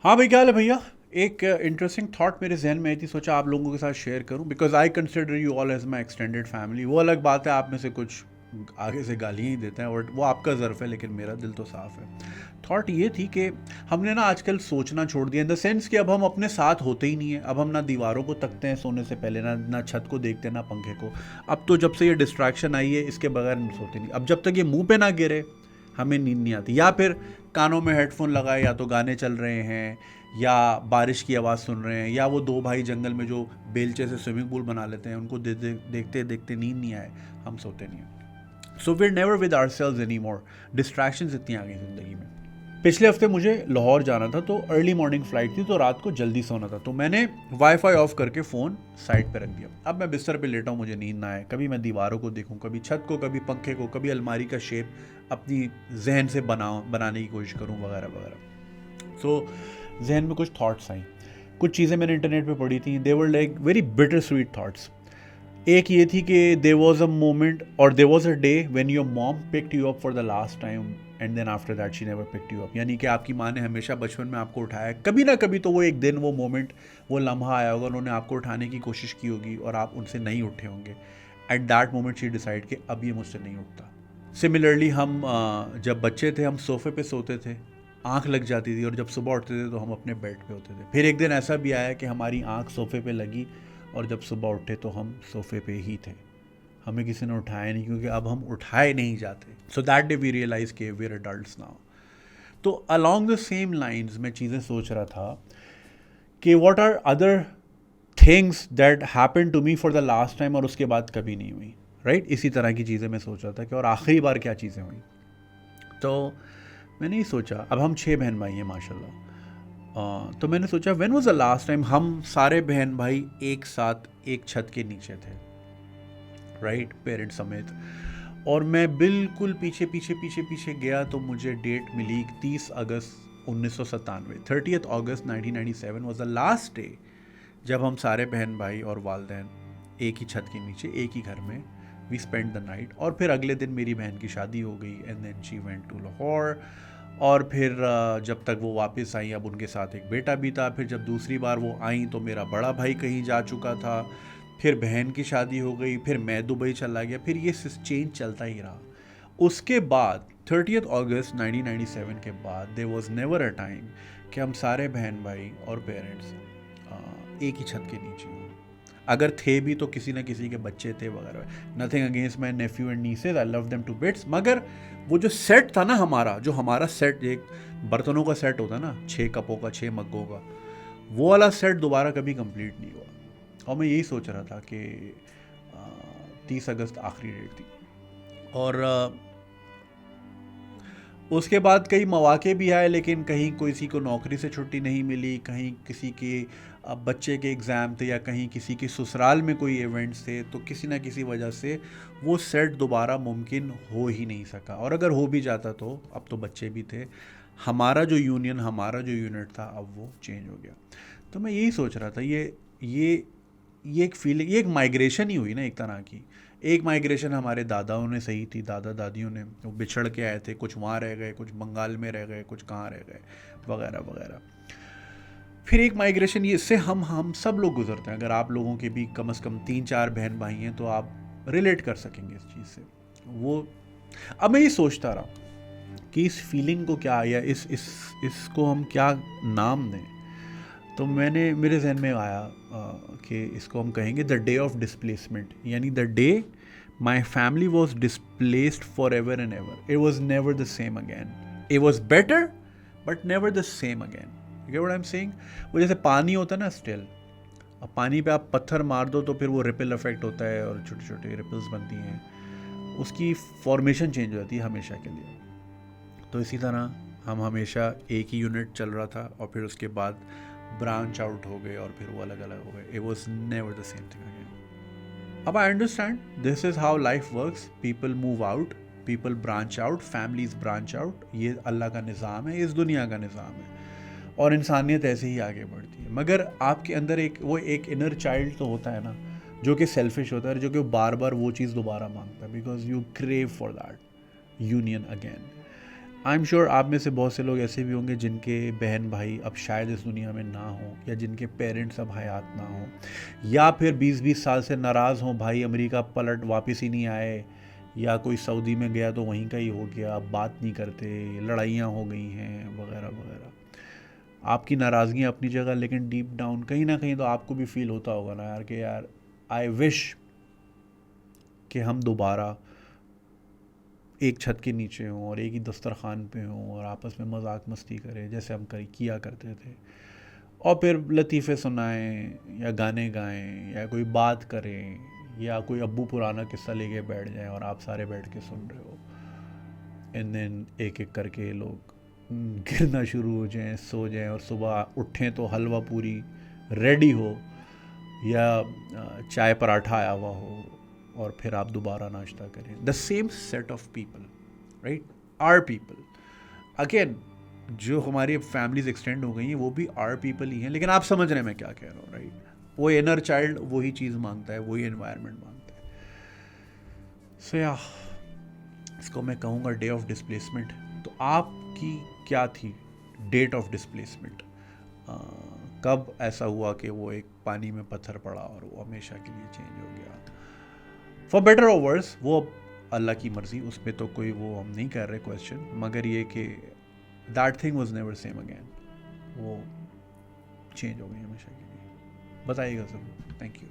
हाँ भाई, क्या हाल है भैया। एक इंटरेस्टिंग थॉट मेरे जहन में आई थी, सोचा आप लोगों के साथ शेयर करूं, because I consider you all as my extended family. वो अलग बात है, आप में से कुछ आगे से गालियाँ ही देते हैं और वो आपका ज़र्फ है, लेकिन मेरा दिल तो साफ है। थॉट ये थी कि हमने ना आजकल सोचना छोड़ दिया, इन द सेंस कि अब हम अपने साथ होते ही नहीं है। अब हम ना दीवारों को तकते हैं सोने से पहले, ना छत को देखते हैं, ना पंखे को। अब तो जब से ये डिस्ट्रैक्शन आई है, इसके बगैर हम सोते नहीं। अब जब तक ये मुंह पे ना गिरे हमें नींद नहीं आती। या फिर कानों में हेडफोन लगाए, या तो गाने चल रहे हैं, या बारिश की आवाज़ सुन रहे हैं, या वो दो भाई जंगल में जो बेलचे से स्विमिंग पूल बना लेते हैं, उनको देखते देखते नींद नहीं आए, हम सोते नहीं हैं। So we are never with our selves any more. Distractions इतनी आ गई ज़िंदगी में। पिछले हफ्ते मुझे लाहौर जाना था, तो अर्ली मॉर्निंग फ्लाइट थी, तो रात को जल्दी सोना था, तो मैंने वाईफाई ऑफ करके फ़ोन साइड पे रख दिया। अब मैं बिस्तर पे लेटा हूँ, मुझे नींद ना आए, कभी मैं दीवारों को देखूँ, कभी छत को, कभी पंखे को, कभी अलमारी का शेप अपनी जहन से बनाने की कोशिश करूँ, वगैरह वगैरह। सो जहन में कुछ थॉट्स आई, कुछ चीज़ें मैंने इंटरनेट पे पढ़ी थी, they were like very bitter sweet thoughts. एक ये थी कि देर वॉज अ मोमेंट और there was a day when your mom picked you up for the last time and then after that she never picked you up. यानी कि आपकी माँ ने हमेशा बचपन में आपको उठाया, कभी ना कभी तो वो एक दिन, वो मोमेंट, वो लम्हा आया होगा, उन्होंने आपको उठाने की कोशिश की होगी और आप उनसे नहीं उठे होंगे। At that moment she decide कि अब ये मुझसे नहीं उठता। सिमिलरली हम जब बच्चे थे, हम सोफे पे सोते थे, आंख लग जाती थी, और जब सुबह उठते थे तो हम अपने बेड पे होते थे। फिर एक दिन ऐसा भी आया कि हमारी आंख सोफे पे लगी, और जब सुबह उठे तो हम सोफे पे ही थे, हमें किसी ने उठाया नहीं, क्योंकि अब हम उठाए नहीं जाते। So that day we realise के वी आर एडल्ट्स नाउ। तो अलॉन्ग द सेम लाइन्स मैं चीज़ें सोच रहा था कि what are other things that happen to me for the last time, और उसके बाद कभी नहीं हुई। राइट, इसी तरह की चीज़ें मैं सोच रहा था कि और आखिरी बार क्या चीज़ें हुई। तो मैंने ही सोचा, अब हम 6 बहन भाई हैं माशाल्लाह। तो मैंने सोचा when was the last time हम सारे बहन भाई एक साथ एक छत के नीचे थे, राइट, पेरेंट्स समेत। और मैं बिल्कुल पीछे पीछे पीछे पीछे गया, तो मुझे डेट मिली 30 अगस्त 1997। 30 अगस्त 1997 वॉज द लास्ट डे जब हम सारे बहन भाई और वालदेन एक ही छत के नीचे, एक ही घर में, वी स्पेंड द नाइट। और फिर अगले दिन मेरी बहन की शादी हो गई, and then she went to Lahore. और फिर जब तक वो वापस आई, अब उनके साथ एक बेटा भी था। फिर जब दूसरी बार वो आई तो मेरा बड़ा भाई कहीं जा चुका था, फिर बहन की शादी हो गई, फिर मैं दुबई चला गया, फिर ये चेंज चलता ही रहा। उसके बाद 30 अगस्त 1997 के बाद there was never a time कि हम सारे बहन भाई और पेरेंट्स एक ही छत के नीचे हों। अगर थे भी तो किसी न किसी के बच्चे थे वगैरह। Nothing against my nephew and nieces, I love them to bits, मगर वो जो सेट था ना हमारा, जो हमारा सेट, एक बर्तनों का सेट होता ना, 6 कपों का, 6 मग्गों का, वो वाला सेट दोबारा कभी कंप्लीट नहीं हुआ। और मैं यही सोच रहा था कि 30 अगस्त आखिरी डेट थी। और उसके बाद कई मौके भी आए, लेकिन कहीं किसी को नौकरी से छुट्टी नहीं मिली, कहीं किसी के बच्चे के एग्ज़ाम थे, या कहीं किसी के ससुराल में कोई इवेंट्स थे, तो किसी ना किसी वजह से वो सेट दोबारा मुमकिन हो ही नहीं सका। और अगर हो भी जाता तो अब तो बच्चे भी थे, हमारा जो यूनियन, हमारा जो यूनिट था, अब वो चेंज हो गया। तो मैं यही सोच रहा था, ये ये एक फीलिंग, ये एक माइग्रेशन ही हुई ना एक तरह की। एक माइग्रेशन हमारे दादाओं ने सही थी, दादा दादियों ने, वो बिछड़ के आए थे, कुछ वहाँ रह गए, कुछ बंगाल में रह गए, कुछ कहाँ रह गए, वगैरह वगैरह। फिर एक माइग्रेशन, ये इससे हम सब लोग गुजरते हैं। अगर आप लोगों के भी कम से कम 3-4 बहन भाई हैं तो आप रिलेट कर सकेंगे इस चीज़ से। वो, अब मैं ये सोचता रहा कि इस फीलिंग को क्या, या इसको हम क्या नाम दें। तो मेरे जहन में आया कि इसको हम कहेंगे द डे ऑफ डिस्प्लेसमेंट, यानी the day my family was displaced for ever and ever. It was never the same again. It was better but never the same again. You get what I am saying? वो जैसे पानी होता है ना, still, अब पानी पे आप पत्थर मार दो तो फिर वो रिपल इफेक्ट होता है और छोटी छोटी रिपल्स बनती हैं, उसकी फॉर्मेशन चेंज हो जाती है हमेशा के लिए। तो इसी तरह हम हमेशा एक ही यूनिट चल रहा था, और फिर उसके बाद ब्रांच आउट हो गए, और फिर वो अलग अलग हो गए। It was never the same thing again. अब I understand this is how life works. People move out, people branch out, families branch out. ये अल्लाह का निज़ाम है, इस दुनिया का निज़ाम है, और इंसानियत ऐसे ही आगे बढ़ती है। मगर आपके अंदर एक इनर चाइल्ड तो होता है ना, जो कि सेल्फिश होता है, जो कि बार बार वो चीज़ दोबारा मांगता है, because you crave for that union again. I am sure आप में से बहुत से लोग ऐसे भी होंगे जिनके बहन भाई अब शायद इस दुनिया में ना हो, या जिनके पेरेंट्स अब हयात ना हो, या फिर 20-20 साल से नाराज़ हों, भाई अमेरिका पलट वापस ही नहीं आए, या कोई सऊदी में गया तो वहीं का ही हो गया, अब बात नहीं करते, लड़ाइयाँ हो गई हैं वगैरह वगैरह। आपकी नाराज़गी अपनी जगह, लेकिन डीप डाउन कहीं ना कहीं तो आपको भी फील होता होगा ना यार कि यार आई विश कि हम दोबारा एक छत के नीचे हों और एक ही दस्तरखान पे हों और आपस में मजाक मस्ती करें जैसे हम किया करते थे, और फिर लतीफ़े सुनाएं या गाने गाएं या कोई बात करें, या कोई अब्बू पुराना किस्सा लेके बैठ जाएं और आप सारे बैठ के सुन रहे हो, एंड देन एक एक करके लोग गिरना शुरू हो जाएं, सो जाएं, और सुबह उठें तो हलवा पूरी रेडी हो या चाय पराठा आया हुआ हो, और फिर आप दोबारा नाश्ता करें। The same set of people, right, are people again. जो हमारी फैमिलीज एक्सटेंड हो गई हैं वो भी आर पीपल ही हैं, लेकिन आप समझ रहे हैं मैं क्या कह रहा हूँ, राइट। वो इनर चाइल्ड वही चीज़ मांगता है, वही एनवायरनमेंट मांगता है। सो या इसको मैं कहूँगा डे ऑफ डिस्प्लेसमेंट। तो आपकी क्या थी डेट ऑफ डिस्प्लेसमेंट? कब ऐसा हुआ कि वो एक पानी में पत्थर पड़ा और वो हमेशा के लिए चेंज हो गया? फॉर बेटर और वर्स, वो अल्लाह की मर्ज़ी, उस पर तो कोई वो हम नहीं कर रहे क्वेश्चन, मगर ये कि that thing was never same again, वो चेंज हो गई हमेशा के लिए। बताइएगा ज़रूर। Thank you.